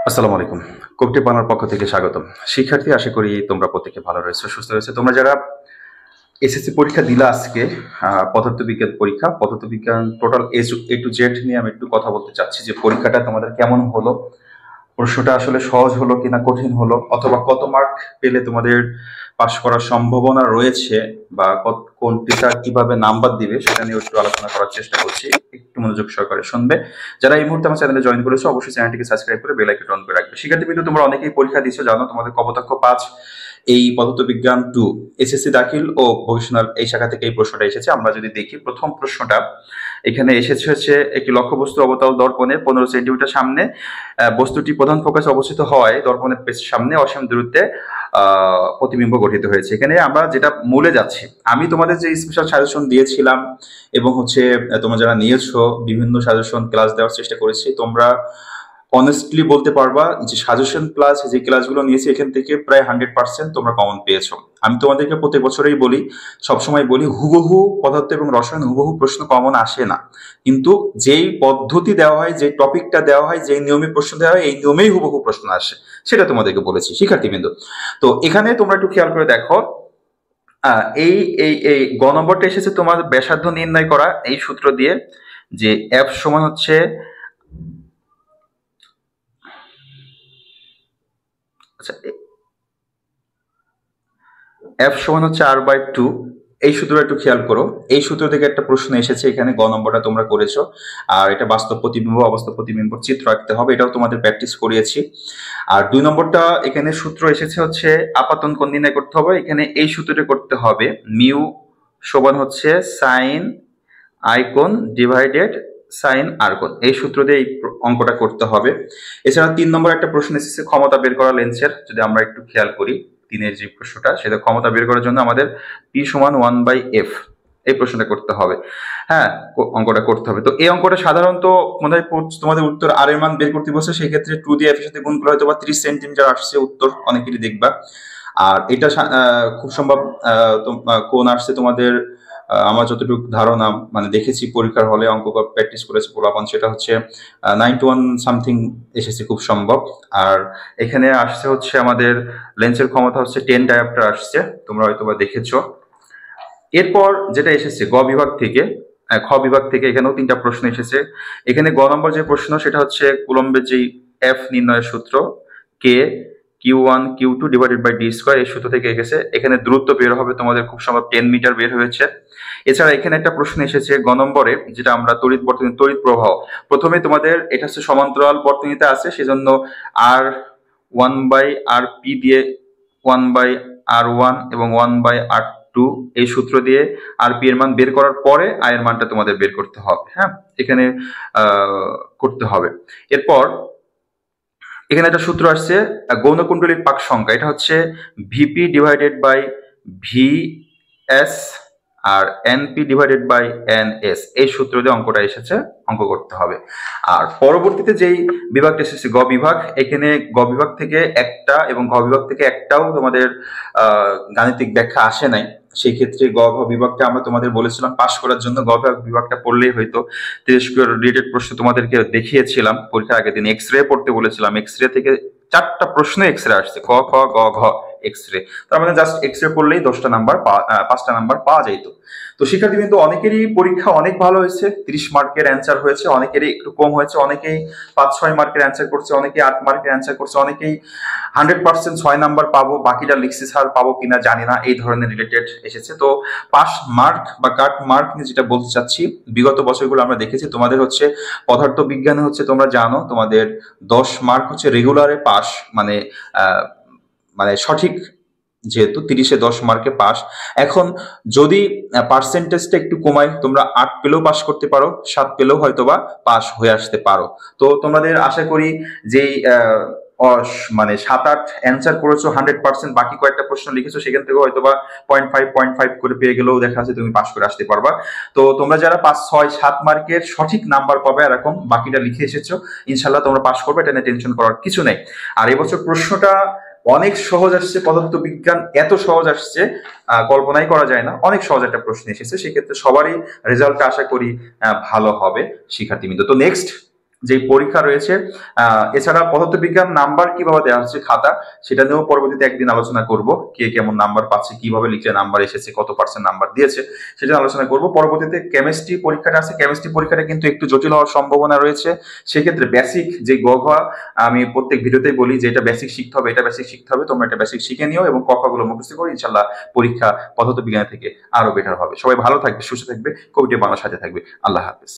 আসসালামু আলাইকুম। কোকটি বাংলার পক্ষ থেকে স্বাগতম। শিক্ষার্থী, আশা করি তোমরা প্রত্যেকে ভালো রয়েছো, সুস্থ রয়েছো। তোমরা যারা এসএসসি পরীক্ষা দিলা আজকে, পদার্থবিজ্ঞান পরীক্ষা, পদার্থবিজ্ঞান টোটাল এ টু জেড নিয়ে আমি একটু কথা বলতে চাচ্ছি যে পরীক্ষাটা তোমাদের কেমন হলো, প্রশ্নটা আসলে সহজ হলো কিনা কঠিন হলো, অথবা কত মার্ক পেলে তোমাদের পাশ করার সম্ভাবনা রয়েছে, বা কোনটিটা কিভাবে নাম্বার দিবে সেটা নিয়ে একটু আলোচনা করার চেষ্টা করছি। একটু মনোযোগ সহকারে শুনবে। যারা এই মুহূর্তে আমার চ্যানেলে জয়েন করেছো, অবশ্যই চ্যানেলটিকে সাবস্ক্রাইব করে বেল আইকনটি অন করে রাখবে। শিক্ষার্থী কিন্তু তোমরা অনেকেই পরীক্ষা দিচ্ছ, জানো তোমাদের কপোতাক্ষ 5 এই পদার্থবিজ্ঞান 2 এসএসসি দাখিল ও ভোকেশনাল এই শাখা থেকে এই প্রশ্নটা এসেছে। আমরা যদি দেখি প্রথম প্রশ্নটা এখানে এসেছে হচ্ছে একটি লক্ষ্যবস্তু অবতল দর্পণে 15 সেন্টিমিটার সামনে, বস্তুটি প্রধান ফোকাসে অবস্থিত হয় দর্পণের সামনে অসীম দূরত্বে প্রতিবিম্ব গঠিত হয়েছে। এখানে আমরা যেটা মূলে যাচ্ছি, আমি তোমাদের যে স্পেশাল সাজেশন দিয়েছিলাম এবং হচ্ছে তোমরা যারা নিয়েছো বিভিন্ন সাজেশন ক্লাস দেওয়ার চেষ্টা করেছি, তোমরা অনেস্টলি বলতে পারবা যে সাজেশন প্লাস যে ক্লাসগুলো নিয়েছি এখান থেকে প্রায় 100% তোমরা কমন পেয়েছো। আমি তোমাদেরকে প্রত্যেক বছরেই বলি, সবসময় বলি, হুবহু পদার্থ এবং রসায়ন হুবহু প্রশ্ন কমন আসে না, কিন্তু যেই পদ্ধতি দেওয়া হয়, যে টপিকটা দেওয়া হয়, যে নিয়মে প্রশ্ন দেওয়া হয়, এই নিয়মেই হুবহু প্রশ্ন আসে, সেটা তোমাদেরকে বলেছি শিক্ষার্থীবৃন্দ। তো এখানে তোমরা একটু খেয়াল করে দেখো, এই এই এই গ নম্বরটা এসেছে তোমার ব্যাসার্ধ নির্ণয় করা এই সূত্র দিয়ে, যে এফ সমান হচ্ছে, আচ্ছা, এফ সমান হচ্ছে r/2। এই সূত্রটা একটু খেয়াল করো, এই সূত্র থেকে একটা প্রশ্ন এসেছে, এখানে গ নম্বরটা তোমরা করেছো। আর এটা বাস্তব প্রতিবিম্ব অবাস্তব প্রতিবিম্ব চিত্র আঁকতে হবে, এটাও তোমাদের প্র্যাকটিস করিয়েছি। আর 2 নম্বরটা এখানে সূত্র এসেছে হচ্ছে আপাতন কোণ নির্ণয় করতে হবে। এখানে এই সূত্রটা করতে হবে, মিউ সমান হচ্ছে সাইন আই কোণ ডিভাইডেড সাইন আর কোণ। এই সূত্র দিয়ে এই অঙ্কটা করতে হবে। এছাড়া 3 নম্বর একটা প্রশ্ন এসেছে ক্ষমতা বের করা লেন্সের। যদি আমরা একটু খেয়াল করি, 3-এর যে প্রশ্নটা, সেটা ক্ষমতা বের করার জন্য আমাদের পি সমান 1/f, এই প্রশ্নটা করতে হবে। হ্যাঁ, অঙ্কটা করতে হবে। তো এই অঙ্কটা সাধারণত মনে হয় তোমাদের উত্তর আর এর মান বের করতে বলছে, সেই ক্ষেত্রে 2 দিয়ে f এর সাথে গুণ করে হয়তো বা 30 সেন্টিমিটার আসছে উত্তর, অনেকেরই দেখবা। আর এটা খুব সম্ভব কোণ আসছে তোমাদের, আমার যতটুকু ধারণা, মানে দেখেছি পরীক্ষার হলে অঙ্ক প্র্যাকটিস করেছে পোলাপান, সেটা হচ্ছে 91 সামথিং এসেছে খুব সম্ভব। আর এখানে আসছে হচ্ছে আমাদের লেন্সের ক্ষমতা হচ্ছে 10 ডায়োপ্টার আসছে, তোমরা হয়তো বা দেখেছো। এরপর যেটা এসেছে গ বিভাগ থেকে, খ বিভাগ থেকে এখানেও 3টা প্রশ্ন এসেছে। এখানে গ নম্বর যে প্রশ্ন সেটা হচ্ছে কুলম্বের যে এফ নির্ণয়ের সূত্র, K Q1 Q2 divided by D square, এই সূত্র থেকে এসেছে। এখানে দূরত্ব বের হবে তোমাদের খুব সম্ভব 10 মিটার বের হয়েছে। এছাড়া এখানে একটা প্রশ্ন এসেছে গ নম্বরে, যেটা আমরা তড়িৎ বর্তনী, তড়িৎ প্রবাহ। প্রথমে তোমাদের এটা হচ্ছে সমান্তরাল বর্তনীতে আছে, সেজন্য আর 1/rp দিয়ে 1/r1 এবং 1/r2 এই সূত্র দিয়ে আরপি এর মান বের করার পরে আই এর মানটা তোমাদের বের করতে হবে। হ্যাঁ, এখানে করতে হবে। এরপর এখানে একটা সূত্র আসছে গৌণকুণ্ডলীর পাক সংখ্যা, এটা হচ্ছে VP divided by V S আর NP divided by N S, এই সূত্র দিয়ে অঙ্কটা এসেছে, অঙ্ক করতে হবে। আর পরবর্তীতে যেই বিভাগটা এসেছে গ বিভাগ, এখানে গ বিভাগ থেকে একটা এবং ঘ বিভাগ থেকে একটাও তোমাদের গাণিতিক ব্যাখ্যা আসে নাই। সেই ক্ষেত্রে গ বিভাগটা আমরা তোমাদের বলেছিলাম পাশ করার জন্য গ বিভাগটা পড়লেই হয়তো। তেজস্ক্রিয় রিলেটেড প্রশ্ন তোমাদেরকে দেখিয়েছিলাম পরীক্ষার আগের দিন, এক্স রে পড়তে বলেছিলাম, এক্স রে থেকে 4টা প্রশ্ন এক্স রে আসছে, ক খ গ ঘ এক্স রে। তার মানে জাস্ট এক্স রে পড়লেই 10টা নাম্বার 5টা নাম্বার পাওয়া যাইতো। তো শিক্ষার্থী কিন্তু অনেকেরই পরীক্ষা অনেক ভালো হয়েছে, 30 মার্কের অ্যান্সার হয়েছে, অনেকেরই একটু কম হয়েছে, অনেকেই 5-6 মার্কের অ্যান্সার করছে, অনেকেই 8 মার্কের অ্যান্সার করছে, অনেকেই 100% 6 নাম্বার পাবো, বাকিটা লিখছি স্যার পাবো কিনা জানি না, এই ধরনের রিলেটেড এসেছে। তো পাস মার্ক বা কাট মার্ক নিয়ে যেটা বলতে চাচ্ছি, বিগত বছরগুলো আমরা দেখেছি তোমাদের হচ্ছে পদার্থ বিজ্ঞানে হচ্ছে তোমরা জানো তোমাদের 10 মার্ক হচ্ছে রেগুলারে পাস, মানে মানে সঠিক, যেহেতু 30-এ 10 মার্কে পাস। এখন যদি পার্সেন্টেজটা একটু কমাই, তোমরা 8 পেলেও পাস করতে পারো, 7 পেলেও হয়তোবা পাস হয়ে আসতে পারো। তো তোমাদের আশা করি যেই মানে 7-8 অ্যান্সার করেছো 100%, বাকি কয়েকটা প্রশ্ন লিখেছো সেখান থেকে হয়তোবা 0.5 করে পেয়ে গেলেও দেখা যাচ্ছে তুমি পাস করে আসতে পারবা। তো তোমরা যারা 5-6-7 মার্কের সঠিক নাম্বার পাবে এরকম বাকিটা লিখে এসেছো, ইনশাল্লাহ তোমরা পাস করবে, এটা নিয়ে টেনশন করার কিছু নেই। আর এবছর প্রশ্নটা অনেক সহজ আসছে, পদার্থ বিজ্ঞান এত সহজ আসছে কল্পনাই করা যায় না, অনেক সহজ একটা প্রশ্ন এসেছে। সেক্ষেত্রে সবারই রেজাল্টটা আশা করি ভালো হবে শিক্ষার্থীবৃন্দ। তো নেক্সট যে পরীক্ষা রয়েছে, এছাড়া পদার্থবিজ্ঞান নাম্বার কিভাবে দেওয়া হচ্ছে খাতা, সেটা নিয়েও পরবর্তীতে একদিন আলোচনা করব। কে কেমন নাম্বার পাচ্ছে, কিভাবে লিখলে নাম্বার এসেছে, কত পার্সেন্ট নাম্বার দিয়েছে, সেটা আলোচনা করব। পরবর্তীতে কেমিস্ট্রি পরীক্ষাটা আছে, কেমিস্ট্রি পরীক্ষাটা কিন্তু একটু জটিল হওয়ার সম্ভাবনা রয়েছে। সেক্ষেত্রে বেসিক যে গ ঘ, আমি প্রত্যেক ভিডিওতেই বলি যে এটা বেসিক শিখতে হবে, এটা বেসিক শিখতে হবে, তোমরা এটা বেসিক শিখে নিও এবং ক খ গুলো মুখস্থ করো, ইনশাল্লাহ পরীক্ষা পদার্থবিজ্ঞান থেকে আরো বেটার হবে। সবাই ভালো থাকবে, সুস্থ থাকবে, কবিটি বাংলার সাথে থাকবে। আল্লাহ হাফেজ।